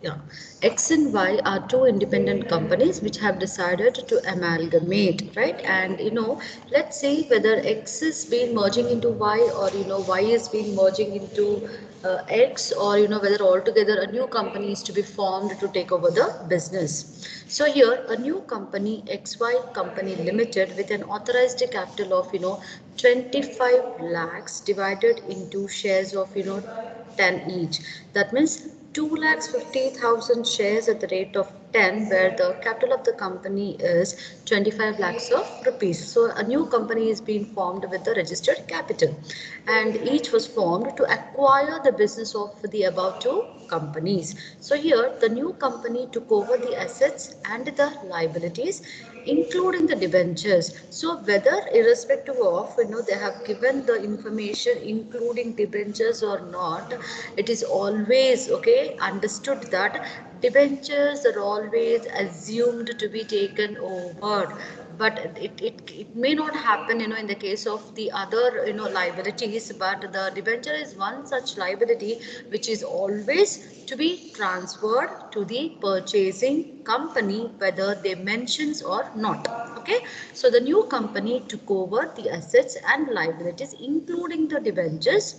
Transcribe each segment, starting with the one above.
Yeah, X and Y are two independent companies which have decided to amalgamate, right? And let's see whether X is been merging into Y, or Y is been merging into X, or whether altogether a new company is to be formed to take over the business. So here a new company, XY Company Limited, with an authorized capital of 25 lakhs divided into shares of 10 each. That means 2,50,000 shares at the rate of 10, where the capital of the company is 25 lakhs of rupees. So a new company is being formed with the registered capital, and each was formed to acquire the business of the above two companies. So here the new company took over the assets and the liabilities, including the debentures. So whether irrespective of they have given the information including debentures or not, it is always okay understood that debentures are always assumed to be taken over, but it may not happen in the case of the other liabilities, but the debenture is one such liability which is always to be transferred to the purchasing company whether they mentions or not. Okay, so the new company took over the assets and liabilities including the debentures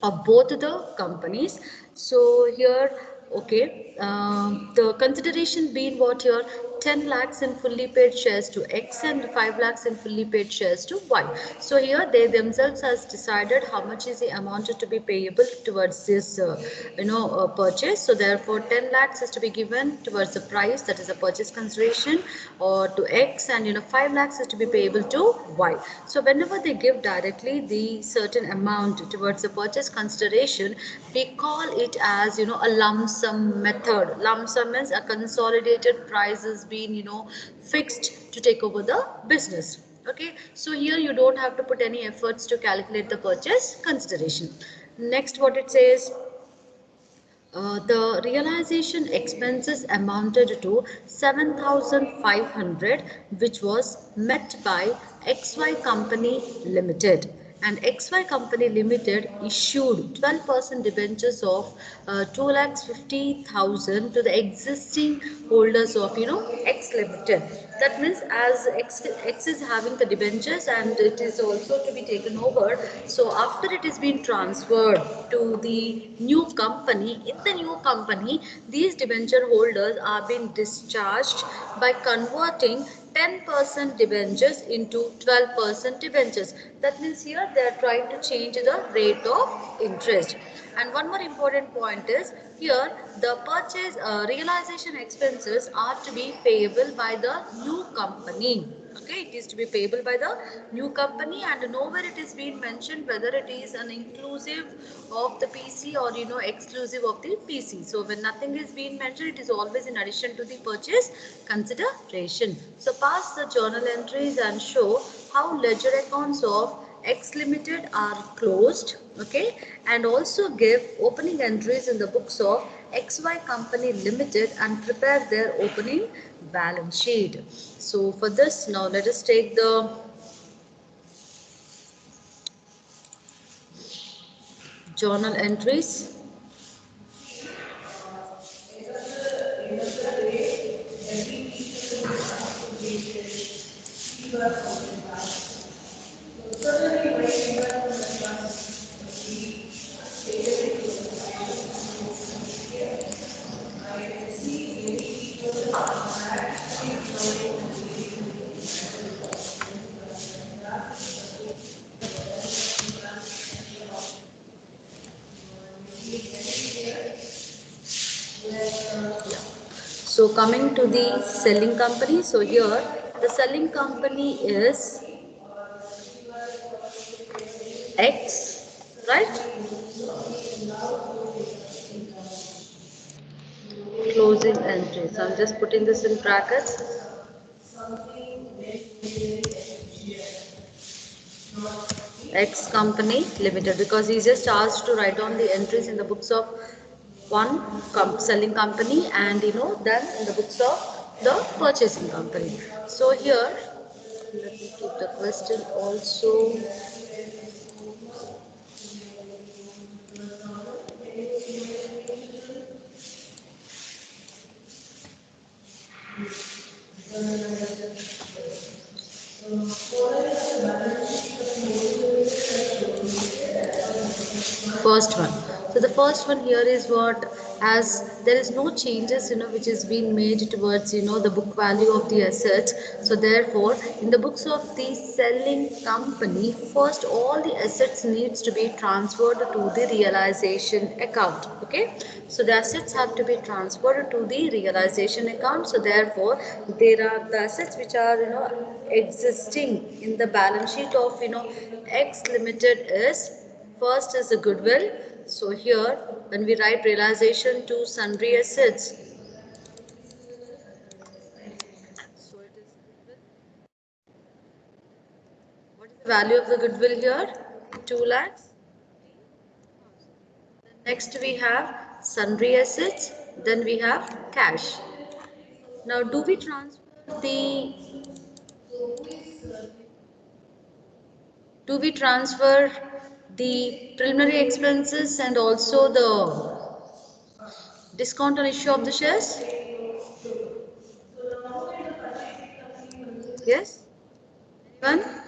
of both the companies. So here, okay, the consideration being what here, 10 lakhs in fully paid shares to X and 5 lakhs in fully paid shares to Y. So here they themselves has decided how much is the amount to be payable towards this purchase. So therefore 10 lakhs is to be given towards the price, that is a purchase consideration, or to X, and 5 lakhs is to be payable to Y. So whenever they give directly the certain amount towards the purchase consideration, we call it as a lump sum method. Lump sum means a consolidated price has been fixed to take over the business. Okay, so here you don't have to put any efforts to calculate the purchase consideration. Next, what it says, the realization expenses amounted to 7,500, which was met by XY Company Limited. And XY Company Limited issued 12% debentures of 2,50,000 to the existing holders of X Limited. That means as X is having the debentures and it is also to be taken over. So after it is being transferred to the new company, in the new company, these debenture holders are being discharged by converting 10% debentures into 12% debentures. That means here they are trying to change the rate of interest. And one more important point is here the purchase realization expenses are to be payable by the new company. Okay, it is to be payable by the new company, and nowhere it is being mentioned whether it is an inclusive of the PC or exclusive of the PC. So when nothing is being mentioned, it is always in addition to the purchase consideration. So pass the journal entries and show how ledger accounts of X Limited are closed, okay, and also give opening entries in the books of XY Company Limited and prepare their opening balance sheet. So for this, now let us take the journal entries. So coming to the selling company, so here the selling company is X, right? Closing entry. So I'm just putting this in brackets. X Company Limited, because he just asked to write down the entries in the books of one selling company, and then in the books of the purchasing company. So here let me keep the question also. first one. So the first one here is what, as there is no changes which is being made towards the book value of the assets. So therefore in the books of the selling company, first all the assets needs to be transferred to the realization account. Okay, so the assets have to be transferred to the realization account. So therefore there are the assets which are existing in the balance sheet of X Limited is, first is the goodwill. So here when we write realization to sundry assets, so it is goodwill. What is the value of the goodwill here? 2 lakhs. Then next we have sundry assets, then we have cash. Now do we transfer the do we transfer the preliminary expenses and also the discount on issue of the shares? Yes? Anyone?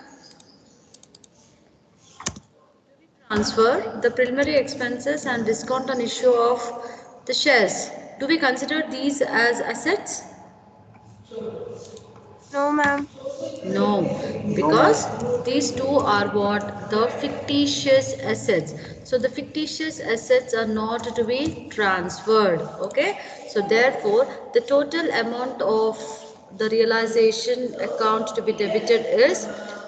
Transfer the preliminary expenses and discount on issue of the shares. Do we consider these as assets? No, ma'am. No, No, ma'am. because these two are what? The fictitious assets. So the fictitious assets are not to be transferred. Okay. So therefore, the total amount of the realization account to be debited is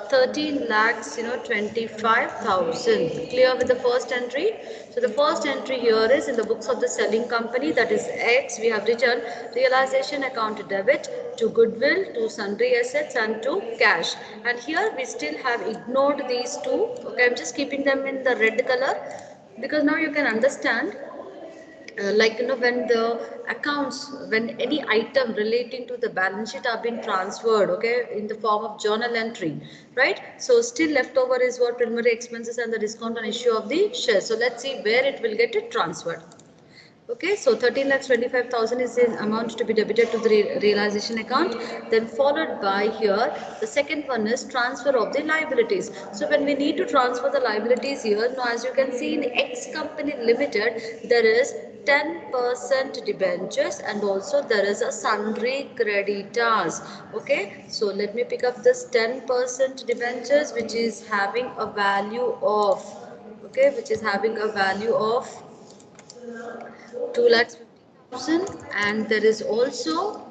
13 lakhs 25,000. Clear with the first entry? So the first entry here is in the books of the selling company, that is X. We have written realization account debit to goodwill, to sundry assets and to cash. And here we still have ignored these two. Okay, I'm just keeping them in the red color because now you can understand, like when the accounts, when any item relating to the balance sheet are being transferred, okay, in the form of journal entry, right? So still leftover is what? Preliminary expenses and the discount on issue of the shares. So let's see where it will get it transferred. Okay, so 13 lakhs 25,000 is the amount to be debited to the realization account. Then followed by here, the second one is transfer of the liabilities. So when we need to transfer the liabilities here, now as you can see in X Company Limited, there is 10% debentures and also there is a sundry creditors. Okay, so let me pick up this 10% debentures which is having a value of, okay, which is having a value of 2 lakhs 50,000, and there is also,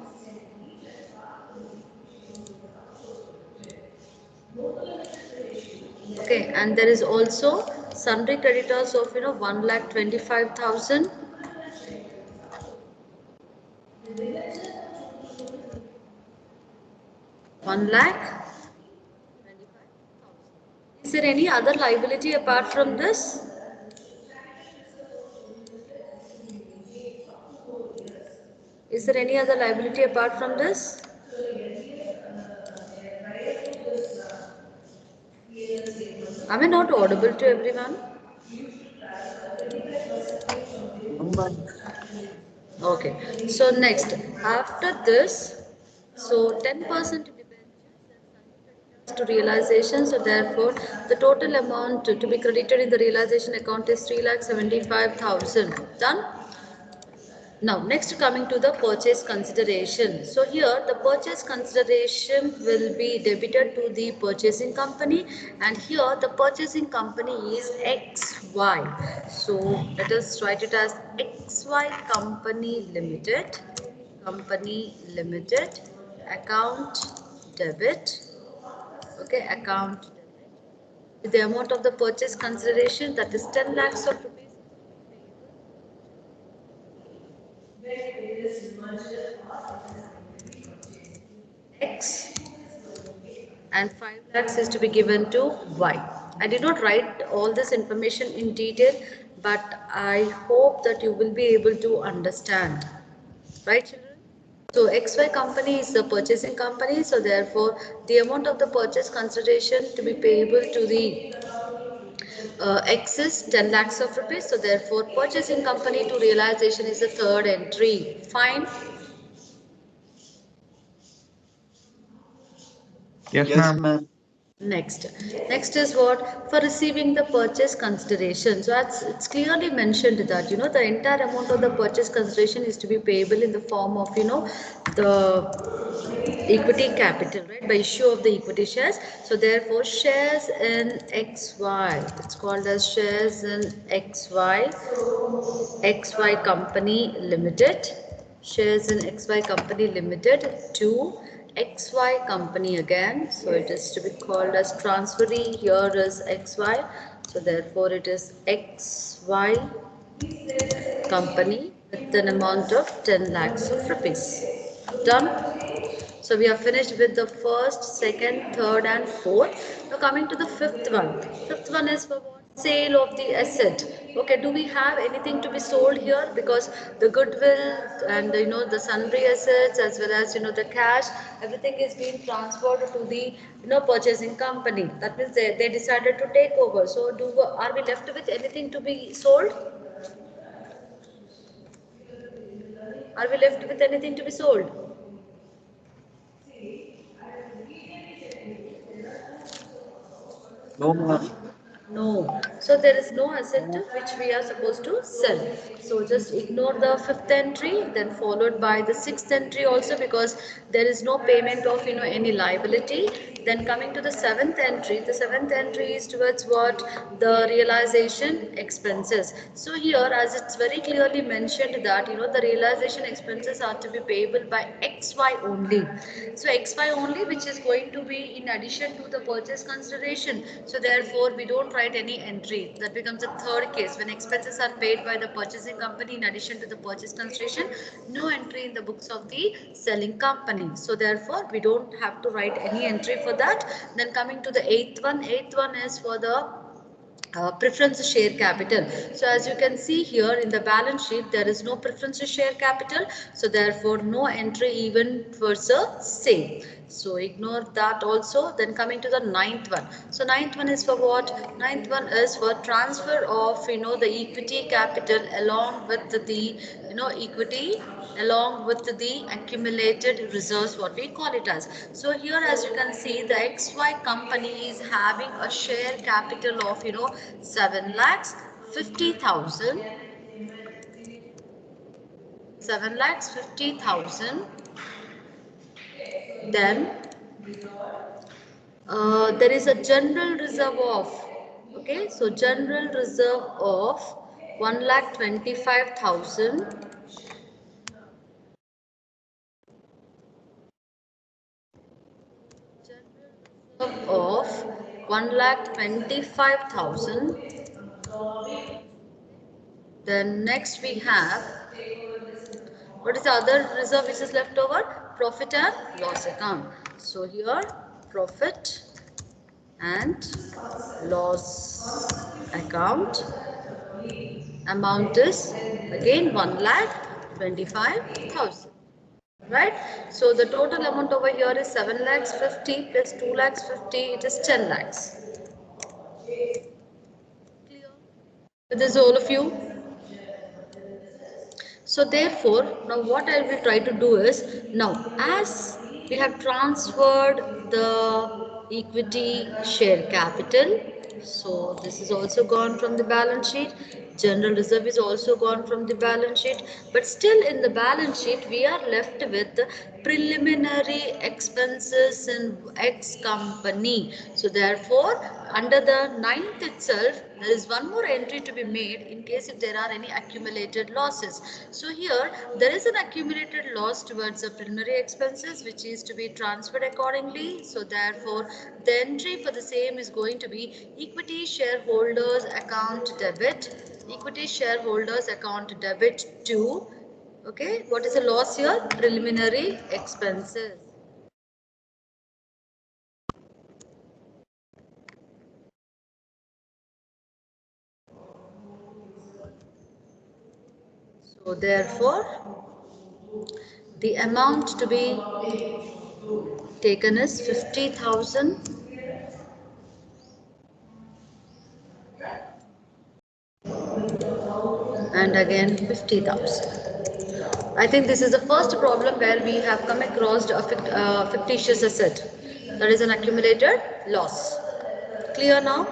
okay, and there is also sundry creditors of 1 lakh 25,000, 1 lakh 25,000. Is there any other liability apart from this? Is there any other liability apart from this? Am I not audible to everyone? No, ma'am. Okay, so next, after this, so 10% to realization. So therefore, the total amount to be credited in the realization account is 3,75,000. Done. Now, next coming to the purchase consideration. So here the purchase consideration will be debited to the purchasing company, and here the purchasing company is XY. So let us write it as XY Company Limited. Company Limited account debit. Okay, account debit. The amount of the purchase consideration, that is 10 lakhs of rupees, X, and 5 lakhs is to be given to Y. I did not write all this information in detail, but I hope that you will be able to understand. Right, children? So XY company is the purchasing company, so therefore the amount of the purchase consideration to be payable to the X is 10 lakhs of rupees, so therefore purchasing company to realization is the third entry. Fine. Yes, Yes, ma'am. ma'am. Next is what? For receiving the purchase consideration. So it's clearly mentioned that the entire amount of the purchase consideration is to be payable in the form of the equity capital, right? By issue of the equity shares. So therefore, shares in XY. It's called as shares in XY Company Limited, shares in XY Company Limited to XY Company again. So it is to be called as transferee. Here is XY. So therefore it is XY Company with an amount of 10 lakhs of rupees. Done. So we are finished with the first, second, third and fourth. Now coming to the fifth one. Fifth one is for what? Sale of the asset. Okay, do we have anything to be sold here? Because the goodwill and the sundry assets as well as the cash, everything is being transferred to the purchasing company. That means they decided to take over. So are we left with anything to be sold? Are we left with anything to be sold? No, ma'am. No. So there is no asset which we are supposed to sell. So just ignore the fifth entry, then followed by the sixth entry also, because there is no payment of any liability. Then coming to the seventh entry is towards what? The realization expenses. So here, as it's very clearly mentioned that the realization expenses are to be payable by XY only. So XY only, which is going to be in addition to the purchase consideration. So therefore, we don't write any entry. That becomes a third case. When expenses are paid by the purchasing company in addition to the purchase consideration, no entry in the books of the selling company. So therefore, we don't have to write any entry for that. Then coming to the eighth one is for the preference share capital. So as you can see here in the balance sheet, there is no preference share capital. So therefore, no entry even for the same. So ignore that also. Then coming to the ninth one. So ninth one is for what? Ninth one is for transfer of the equity capital along with the equity along with the accumulated reserves, what we call it as. So here as you can see, the XY company is having a share capital of 7 lakhs 50,000, 7 lakhs 50,000. Then there is a general reserve of, okay, so general reserve of 1 lakh 25,000, of 1 lakh 25,000. Then next we have, what is the other reserve which is left over? Profit and loss account. So here profit and loss account amount is again 1 lakh 25,000. Right? So the total amount over here is 7 lakhs 50 plus 2 lakhs 50, it is 10 lakhs. Clear? With this all of you? So therefore, now what I will try to do is, now as we have transferred the equity share capital, so this is also gone from the balance sheet. General reserve is also gone from the balance sheet, but still in the balance sheet we are left with the preliminary expenses in X company. So therefore, under the ninth itself, there is one more entry to be made in case if there are any accumulated losses. So here there is an accumulated loss towards the preliminary expenses which is to be transferred accordingly. So therefore, the entry for the same is going to be equity shareholders account debit, equity shareholders account debit to, okay, what is the loss here? Preliminary expenses. So therefore, the amount to be taken is 50,000 and again 50,000. I think this is the first problem where we have come across a fictitious asset, that is an accumulated loss. Clear now?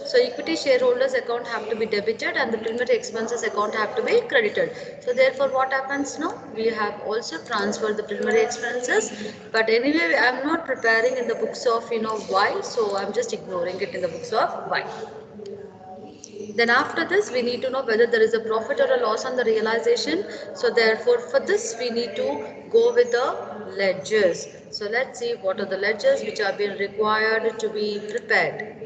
So equity shareholders account have to be debited and the preliminary expenses account have to be credited. So therefore what happens now? We have also transferred the preliminary expenses, but anyway I am not preparing in the books of Y, so I am just ignoring it in the books of Y. Then after this we need to know whether there is a profit or a loss on the realization. So therefore for this we need to go with the ledgers. So let's see what are the ledgers which are being required to be prepared.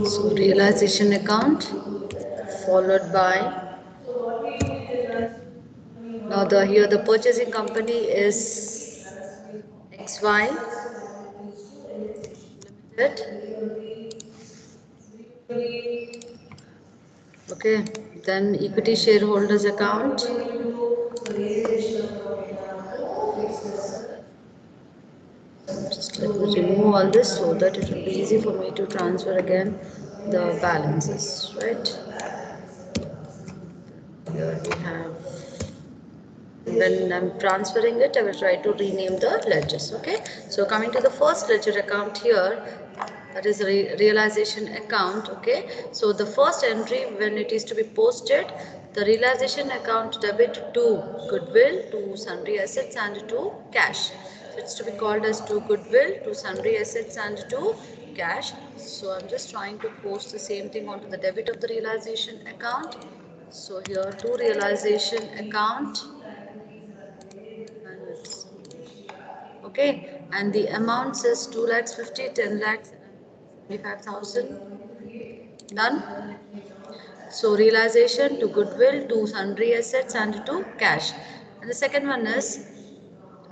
So realization account followed by, now the here the purchasing company is XY Limited. Okay, then equity shareholders account. Just let me remove all this so that it will be easy for me to transfer again the balances, right? Here we have, when I'm transferring it, I will try to rename the ledgers. Okay, so coming to the first ledger account here, that is realization account. Okay, so the first entry when it is to be posted, the realization account debit to goodwill, to sundry assets and to cash. So it's to be called as to goodwill, to sundry assets and to cash. So I'm just trying to post the same thing onto the debit of the realization account. So here to realization account, and it's okay, and the amount says 2 lakhs 50, 10 lakhs 75,000. Done. So realization to goodwill, to sundry assets and to cash. And the second one is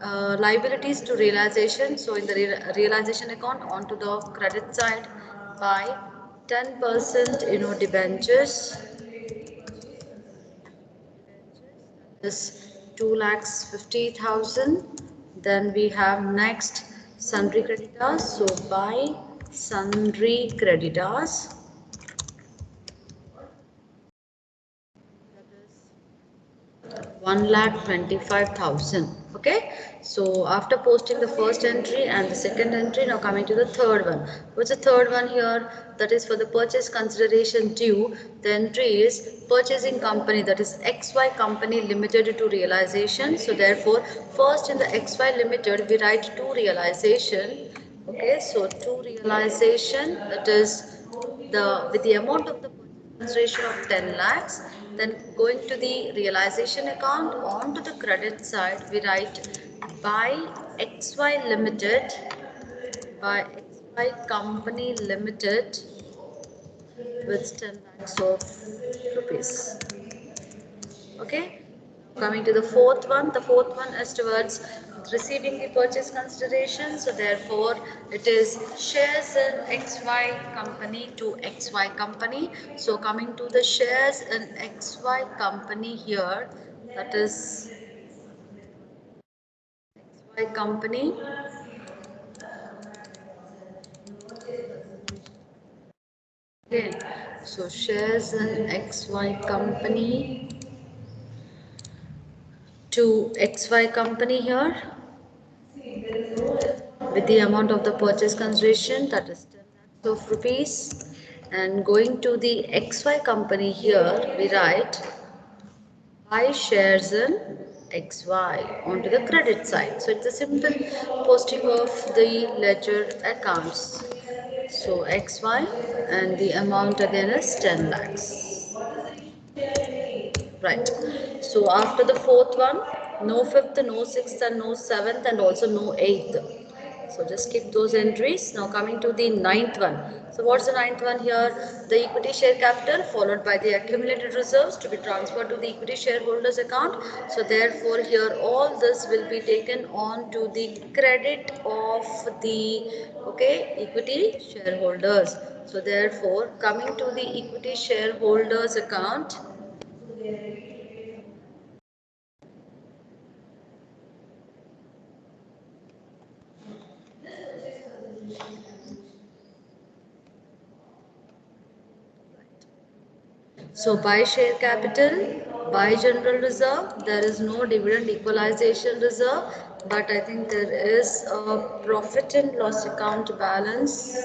liabilities to realization. So in the realization account onto the credit side by 10% debentures is 2,50,000. Then we have next sundry creditors. So by sundry creditors, 1,25,000. Okay, so after posting the first entry and the second entry, now coming to the third one. What's the third one here? That is for the purchase consideration due. The entry is purchasing company, that is XY company limited to realization. So therefore first in the XY limited we write to realization. Okay, so to realization, that is the with the amount of the consideration of 10 lakhs. Then going to the realization account, on to the credit side we write by XY limited, by XY company limited with 10 lakhs of rupees. Okay, coming to the fourth one. The fourth one is towards receiving the purchase consideration. So therefore it is shares in XY company to XY company. So coming to the shares in XY company here, that is XY company. Okay, so shares in XY company to XY company here with the amount of the purchase consideration, that is 10 lakhs of rupees. And going to the XY company here we write buy shares in XY onto the credit side. So it's a simple posting of the ledger accounts. So XY and the amount again is 10 lakhs. Right. So after the fourth one, no fifth, no sixth, and no seventh, and also no eighth. So just keep those entries. Now coming to the ninth one. So what's the ninth one here? The equity share capital followed by the accumulated reserves to be transferred to the equity shareholders account. So therefore here all this will be taken on to the credit of the equity shareholders. So therefore coming to the equity shareholders account. So by share capital, by general reserve, there is no dividend equalization reserve, but I think there is a profit and loss account balance.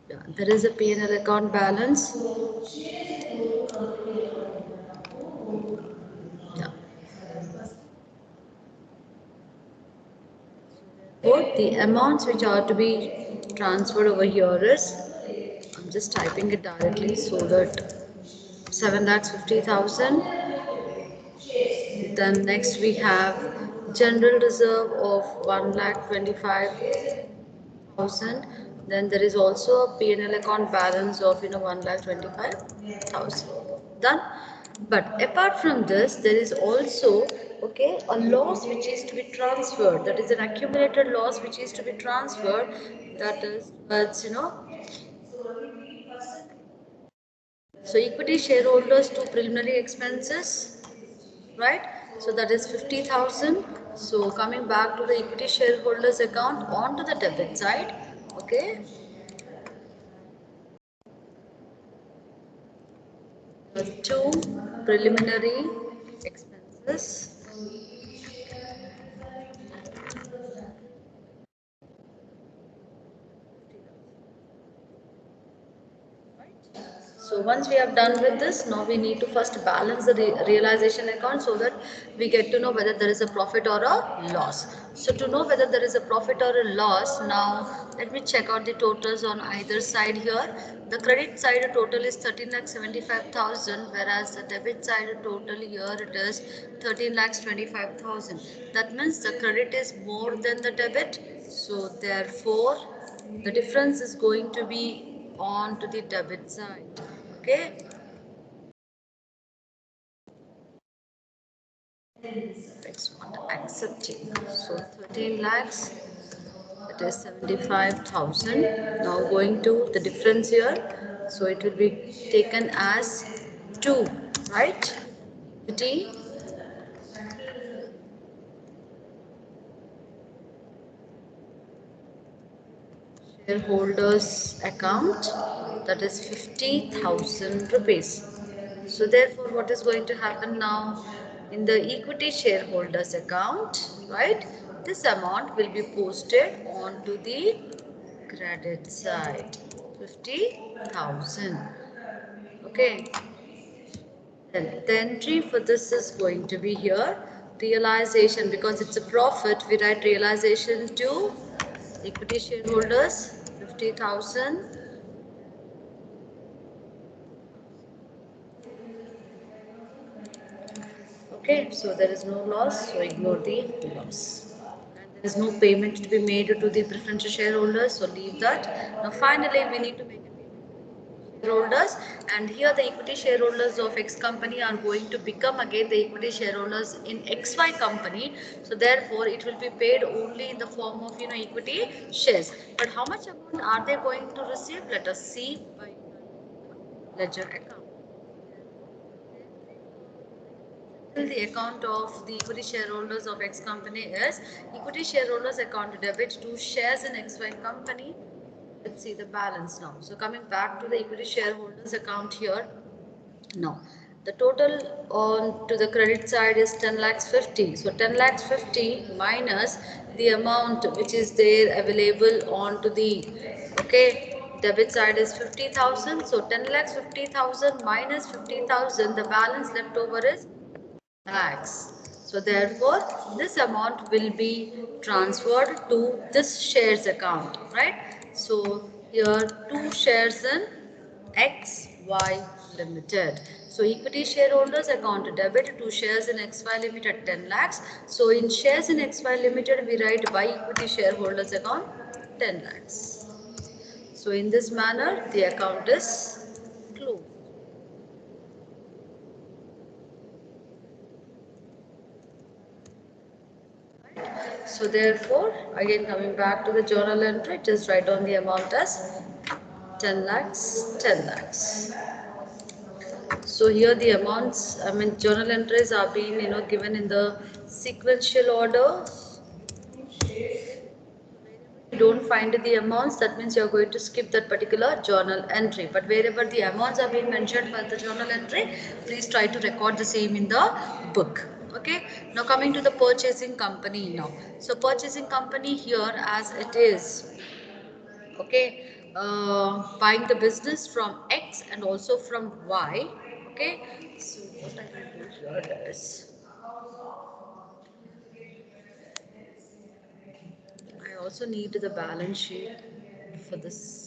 Yeah, there is a P&L account balance. Yeah. Both the amounts which are to be transferred over here is, I'm just typing it directly so that 7,50,000. Then next we have general reserve of 1,25,000. Then there is also a P&L account balance of 1,25,000. Done. But apart from this, there is also a loss which is to be transferred. That is an accumulated loss which is to be transferred. That is towards so equity shareholders to preliminary expenses, right? So that is 50,000. So coming back to the equity shareholders account onto the debit side, okay, two preliminary expenses. So once we have done with this, now we need to first balance the realization account so that we get to know whether there is a profit or a loss. So to know whether there is a profit or a loss, now let me check out the totals on either side here. The credit side total is 13,75,000, whereas the debit side total here it is 13,25,000. That means the credit is more than the debit. So therefore, the difference is going to be on to the debit side. Okay. Next one, accepting. So 13 lakhs, that is 75,000. Now going to the difference here. So it will be taken as 2, right? Equity shareholders account, that is 50,000 rupees. So therefore what is going to happen now in the equity shareholders account, right? This amount will be posted onto the credit side, 50,000. Okay. Then the entry for this is going to be here. Realization, because it's a profit, we write realization to equity shareholders 50,000. Okay, so there is no loss, so ignore the loss. And there is no payment to be made to the preferential shareholders, so leave that. Now finally we need to make a payment to shareholders, and here the equity shareholders of X company are going to become again the equity shareholders in XY company. So therefore it will be paid only in the form of equity shares. But how much amount are they going to receive? Let us see by ledger account. The account of the equity shareholders of X company is equity shareholders account debit to shares in XY company. Let's see the balance now. So coming back to the equity shareholders account here. Now, the total on to the credit side is 10 lakhs 50. So 10 lakhs 50 minus the amount which is there available on to the debit side is 50,000. So 10 lakhs 50,000 minus 50,000. The balance left over is lakhs. So therefore, this amount will be transferred to this shares account, right? So here two shares in XY Limited. So equity shareholders account debit, two shares in XY Limited 10 lakhs. So in shares in XY Limited we write by equity shareholders account 10 lakhs. So in this manner the account is closed. So therefore, again coming back to the journal entry, just write down the amount as 10 lakhs, 10 lakhs. So here the amounts, I mean journal entries are being given in the sequential order. You don't find the amounts, that means you're going to skip that particular journal entry. But wherever the amounts are being mentioned for the journal entry, please try to record the same in the book. Okay, now coming to the purchasing company now. So purchasing company here as it is, okay, buying the business from X and also from Y. Okay, so what I will do here is, I also need the balance sheet for this.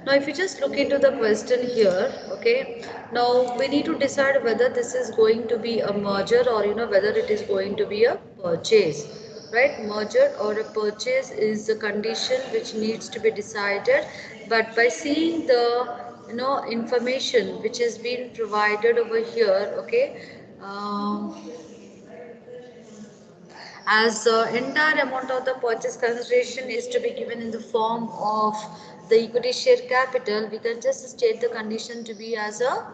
Now, if you just look into the question here, okay, now we need to decide whether this is going to be a merger or whether it is going to be a purchase, right? Merger or a purchase is the condition which needs to be decided, but by seeing the information which is being provided over here, okay, as the entire amount of the purchase consideration is to be given in the form of the equity share capital, we can just state the condition to be as a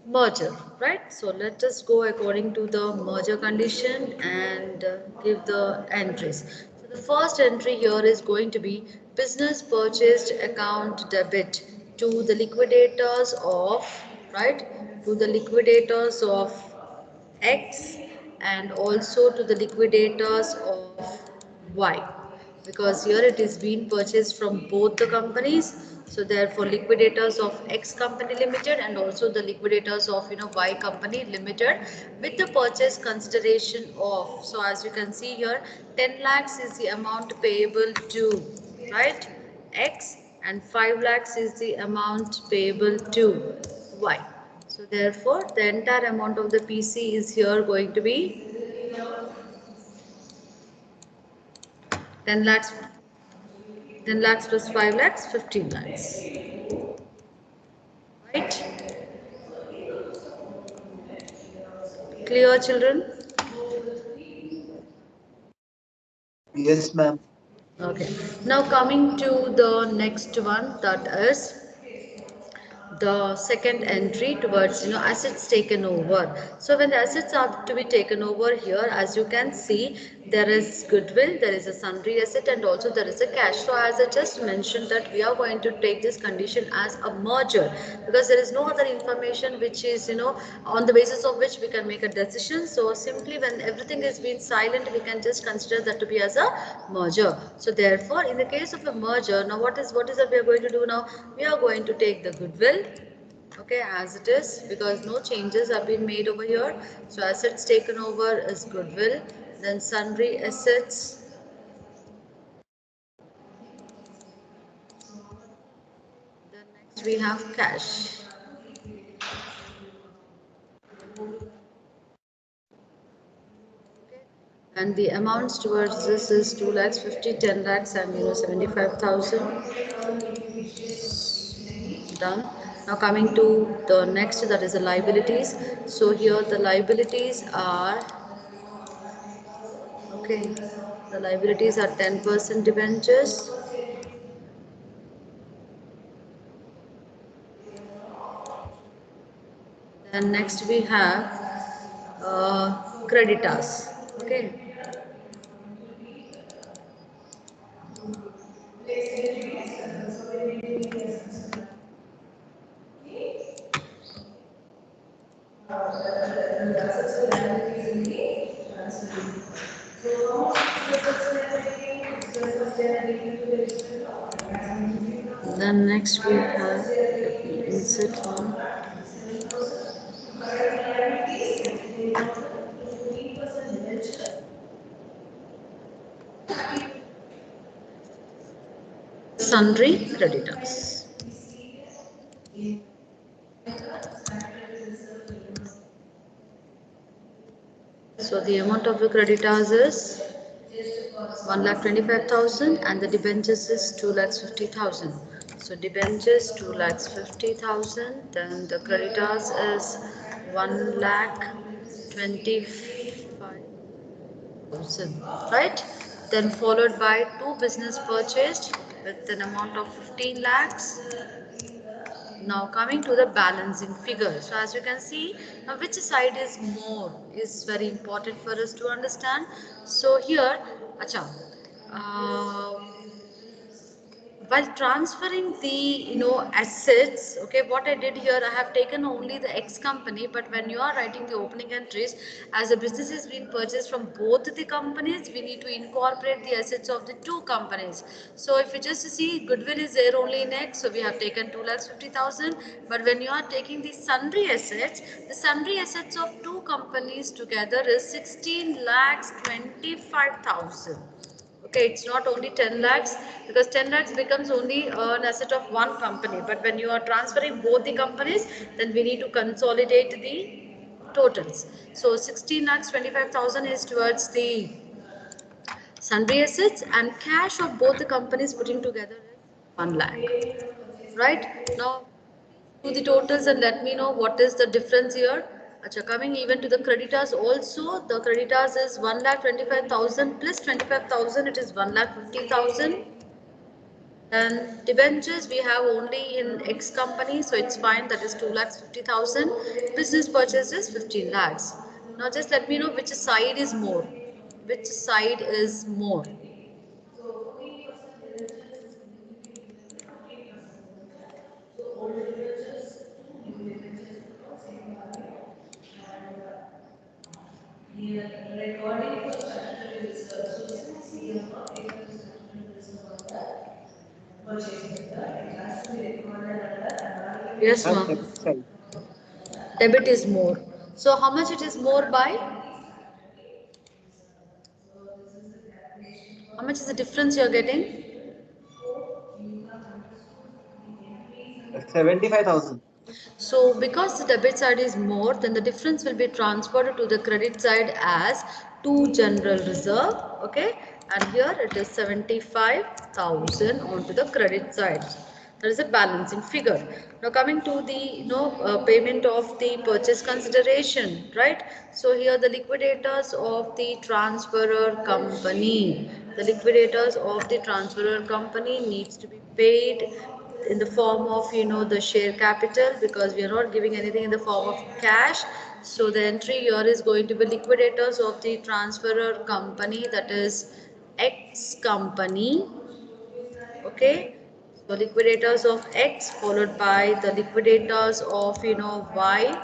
merger, right? So let us go according to the merger condition and give the entries. So the first entry here is going to be business purchased account debit to the liquidators of, right, to the liquidators of X and also to the liquidators of Y, because here it is being purchased from both the companies. So therefore liquidators of X company limited and also the liquidators of Y company limited with the purchase consideration of, so as you can see here, 10 lakhs is the amount payable to, right, X, and 5 lakhs is the amount payable to Y. So therefore the entire amount of the PC is here going to be 10 lakhs, 10 lakhs plus 5 lakhs, 15 lakhs. Right? Clear, children? Yes, ma'am. Okay. Now coming to the next one, that is the second entry towards assets taken over. So when the assets are to be taken over here, as you can see, there is goodwill, there is a sundry asset, and also there is a cash. So as I just mentioned that we are going to take this condition as a merger, because there is no other information which is on the basis of which we can make a decision. So simply when everything is being silent, we can just consider that to be as a merger. So therefore in the case of a merger, now what is that we are going to do now? We are going to take the goodwill, okay, as it is, because no changes have been made over here. So assets taken over is goodwill, then sundry assets, then next we have cash, and the amounts towards this is 2 lakhs 50, 10 lakhs, and 75,000. Done. Now coming to the next, that is the liabilities. So here the liabilities are, okay, the liabilities are 10% debentures. Then next we have creditors. Okay. Next we have, let me insert one. Sundry creditors. So the amount of the creditors is 1,25,000 and the debentures is 2,50,000. So debentures 2,50,000, then the creditors is 1,25,000, right? Then followed by two business purchased with an amount of 15 lakhs. Now coming to the balancing figure. So as you can see, now which side is more is very important for us to understand. So here, acha, uh, while transferring the assets, okay, what I did here, I have taken only the X company, but when you are writing the opening entries, as the business is being purchased from both the companies, we need to incorporate the assets of the two companies. So if you just see, goodwill is there only in X, so we have taken 2,50,000. But when you are taking the sundry assets, the sundry assets of two companies together is 16 lakhs 25,000. Okay, it's not only 10 lakhs, because 10 lakhs becomes only an asset of one company, but when you are transferring both the companies, then we need to consolidate the totals. So 16 lakhs 25,000 is towards the sundry assets, and cash of both the companies putting together is 1 lakh. Right now, do the totals and let me know what is the difference here. Acha, coming even to the creditors also, the creditors is 1,25,000 plus 25,000, it is 1,50,000. And debentures we have only in X company, so it's fine, that is 2,50,000. Business purchases 15 lakhs. Now just let me know which side is more. Which side is more? Yes, Ma'am, ma'am. debit side. Debit is more. So how much it is more by? How much is the difference you are getting? 75,000. So because the debit side is more, then the difference will be transferred to the credit side as to general reserve. Okay, and here it is 75,000 onto the credit side. That is a balancing figure. Now coming to the payment of the purchase consideration, right? So here the liquidators of the transferor company, the liquidators of the transferor company needs to be paid in the form of the share capital, because we are not giving anything in the form of cash. So the entry here is going to be liquidators of the transferor company, that is X company. Okay, so liquidators of X followed by the liquidators of Y.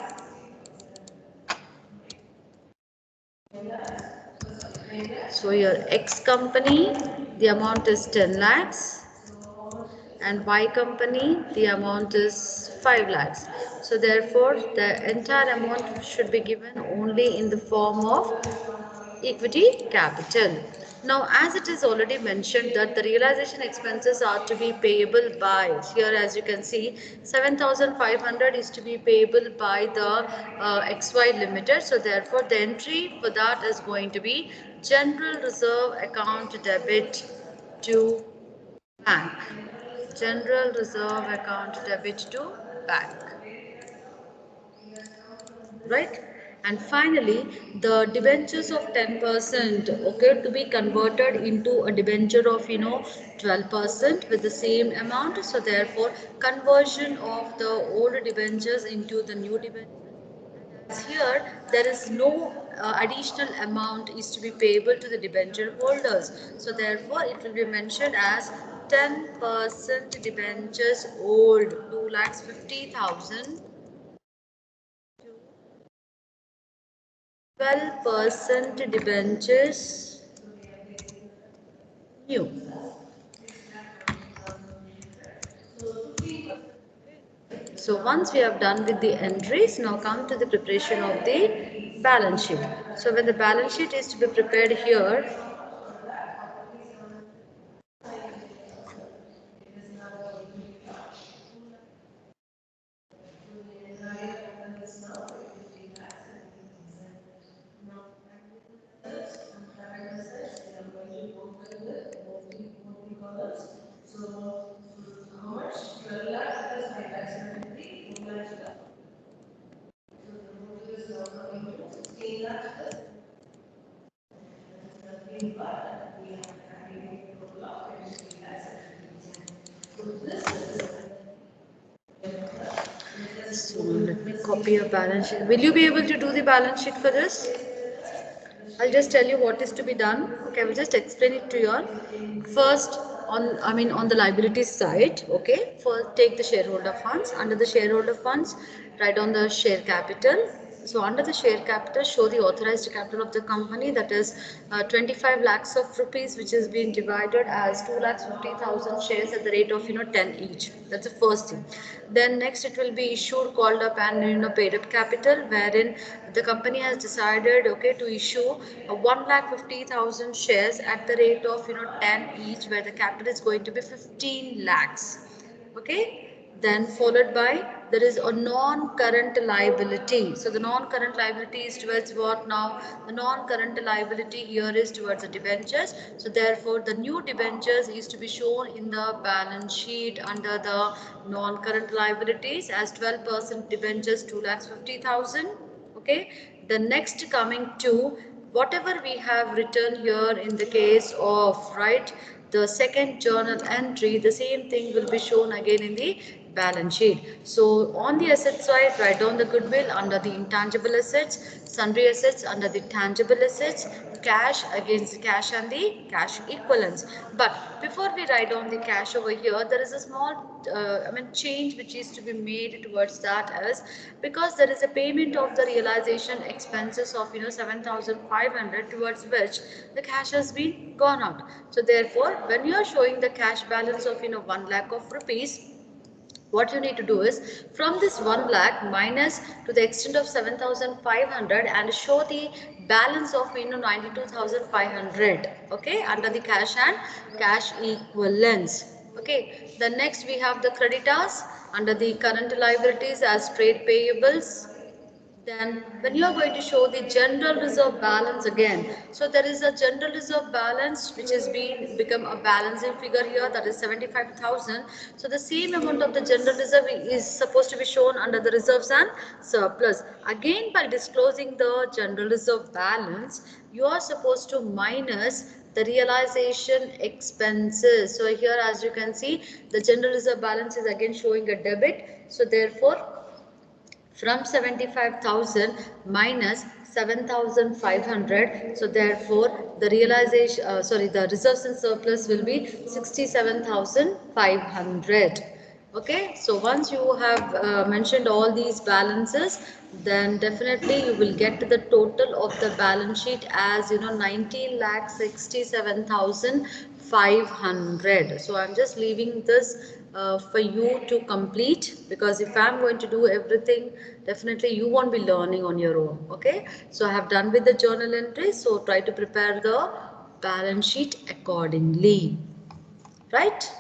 So your X company, the amount is 10 lakhs, and Y company, the amount is 5 lakhs. So therefore, the entire amount should be given only in the form of equity capital. Now, as it is already mentioned that the realization expenses are to be payable by, here as you can see, 7,500 is to be payable by the XY Limited. So therefore, the entry for that is going to be general reserve account debit to bank. General reserve account debit to bank, right? And finally, the debentures of 10%, okay, to be converted into a debenture of 12% with the same amount. So therefore, conversion of the old debentures into the new debentures. Here, there is no additional amount is to be payable to the debenture holders. So therefore, it will be mentioned as 10% debentures old, 2,50,000, 12% debentures new. So once we have done with the entries, now come to the preparation of the balance sheet. So when the balance sheet is to be prepared here, so let me copy a balance sheet. Will you be able to do the balance sheet for this? I'll just tell you what is to be done. Okay, I will just explain it to you all. First, on the liability side, okay, first take the shareholder funds. Under the shareholder funds, write down the share capital. So under the share capital, show the authorized capital of the company, that is 25 lakhs of rupees, which is being divided as 2 lakhs 50,000 shares at the rate of 10 each. That's the first thing. Then next it will be issued, called up, and paid up capital, wherein the company has decided, okay, to issue 1,50,000 shares at the rate of 10 each, where the capital is going to be 15 lakhs. Okay, then followed by there is a non-current liability. So the non-current liability is towards what now? The non-current liability here is towards the debentures. So therefore the new debentures is to be shown in the balance sheet under the non-current liabilities as 12% debentures 2,50,000. Okay, the next coming to whatever we have written here in the case of, right, the second journal entry, the same thing will be shown again in the balance sheet. So on the asset side, write down the goodwill under the intangible assets, sundry assets under the tangible assets, cash against the cash and the cash equivalents. But before we write down the cash over here, there is a small change which is to be made towards that, as because there is a payment of the realization expenses of 7,500, towards which the cash has been gone out. So therefore when you are showing the cash balance of 1 lakh of rupees, what you need to do is, from this 1 lakh minus to the extent of 7,500 and show the balance of 92,500, okay, under the cash and cash equivalents. Okay, then next we have the creditors under the current liabilities as trade payables. Then when you are going to show the general reserve balance again, so there is a general reserve balance which has been become a balancing figure here, that is 75,000. So the same amount of the general reserve is supposed to be shown under the reserves and surplus. Again, by disclosing the general reserve balance, you are supposed to minus the realization expenses. So here, as you can see, the general reserve balance is again showing a debit. So therefore from 75,000 minus 7,500, so therefore the realization the reserves and surplus will be 67,500. Okay, so once you have mentioned all these balances, then definitely you will get the total of the balance sheet as 19,67,500. So I'm just leaving this for you to complete, because if I'm going to do everything, definitely you won't be learning on your own. Okay, so I have done with the journal entries, so try to prepare the balance sheet accordingly, right?